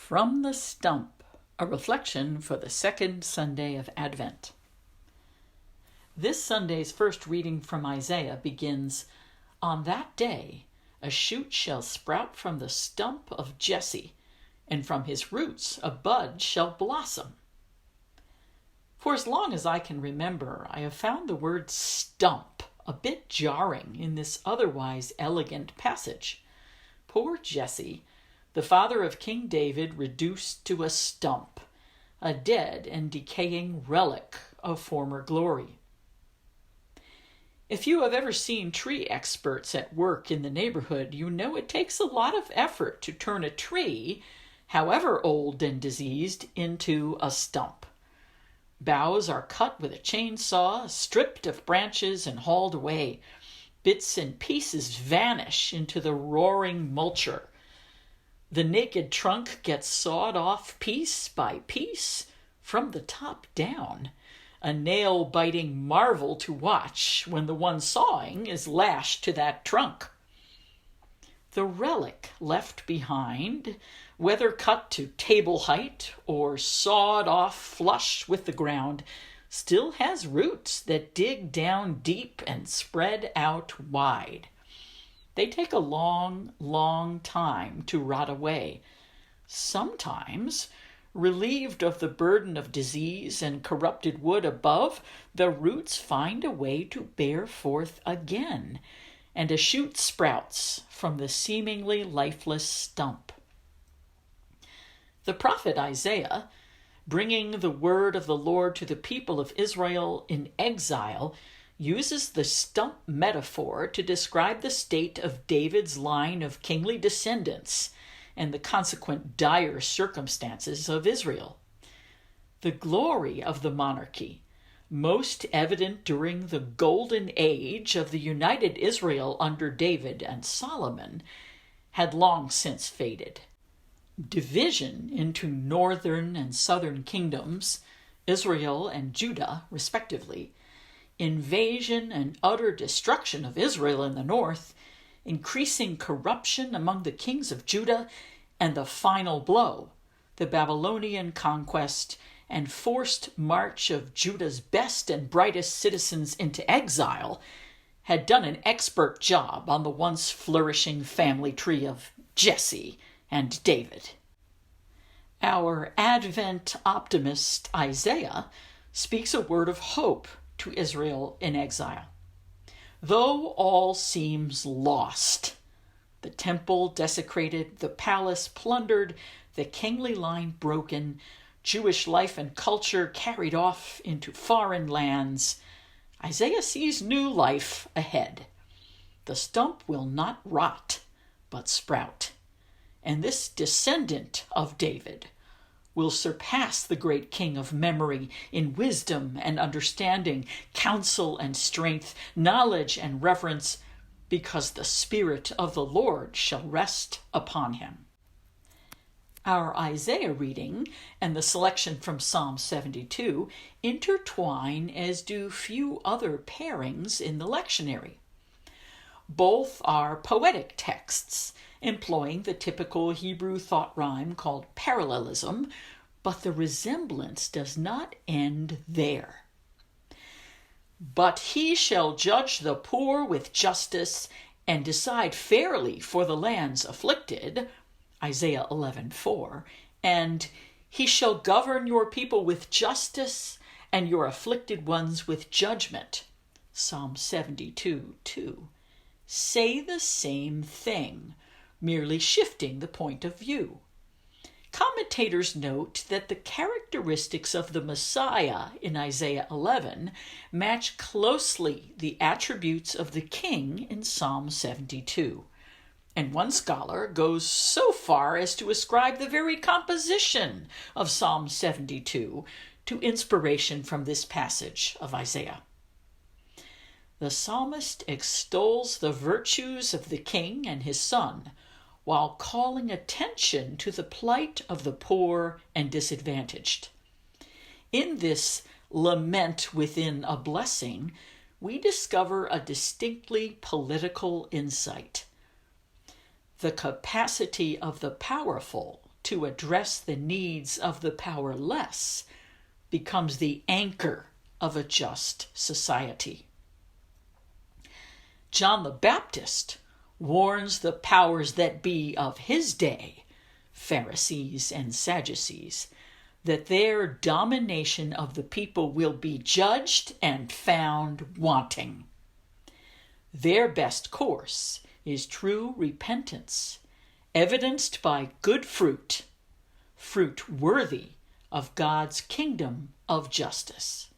From the Stump, a reflection for the second Sunday of Advent. This Sunday's first reading from Isaiah begins, "On that day a shoot shall sprout from the stump of Jesse, and from his roots a bud shall blossom." For as long as I can remember, I have found the word stump a bit jarring in this otherwise elegant passage. Poor Jesse, the father of King David, reduced to a stump, a dead and decaying relic of former glory. If you have ever seen tree experts at work in the neighborhood, you know it takes a lot of effort to turn a tree, however old and diseased, into a stump. Boughs are cut with a chainsaw, stripped of branches, and hauled away. Bits and pieces vanish into the roaring mulcher. The naked trunk gets sawed off piece by piece from the top down, a nail-biting marvel to watch when the one sawing is lashed to that trunk. The relic left behind, whether cut to table height or sawed off flush with the ground, still has roots that dig down deep and spread out wide. They take a long, long time to rot away. Sometimes, relieved of the burden of disease and corrupted wood above, the roots find a way to bear forth again, and a shoot sprouts from the seemingly lifeless stump. The prophet Isaiah, bringing the word of the Lord to the people of Israel in exile, uses the stump metaphor to describe the state of David's line of kingly descendants and the consequent dire circumstances of Israel. The glory of the monarchy, most evident during the golden age of the united Israel under David and Solomon, had long since faded. Division into northern and southern kingdoms, Israel and Judah respectively, invasion and utter destruction of Israel in the north, increasing corruption among the kings of Judah, and the final blow, the Babylonian conquest and forced march of Judah's best and brightest citizens into exile, had done an expert job on the once flourishing family tree of Jesse and David. Our Advent optimist Isaiah speaks a word of hope to Israel in exile. Though all seems lost, the temple desecrated, the palace plundered, the kingly line broken, Jewish life and culture carried off into foreign lands, Isaiah sees new life ahead. The stump will not rot, but sprout. And this descendant of David will surpass the great king of memory in wisdom and understanding, counsel and strength, knowledge and reverence, because the Spirit of the Lord shall rest upon him. Our Isaiah reading and the selection from Psalm 72 intertwine as do few other pairings in the lectionary. Both are poetic texts, employing the typical Hebrew thought rhyme called parallelism, but the resemblance does not end there. "But he shall judge the poor with justice and decide fairly for the lands afflicted," Isaiah 11:4, and "he shall govern your people with justice and your afflicted ones with judgment," Psalm 72:2, say the same thing, merely shifting the point of view. Commentators note that the characteristics of the Messiah in Isaiah 11 match closely the attributes of the king in Psalm 72. And one scholar goes so far as to ascribe the very composition of Psalm 72 to inspiration from this passage of Isaiah. The psalmist extols the virtues of the king and his son, while calling attention to the plight of the poor and disadvantaged. In this lament within a blessing, we discover a distinctly political insight. The capacity of the powerful to address the needs of the powerless becomes the anchor of a just society. John the Baptist warns the powers that be of his day, Pharisees and Sadducees, that their domination of the people will be judged and found wanting. Their best course is true repentance, evidenced by good fruit, fruit worthy of God's kingdom of justice.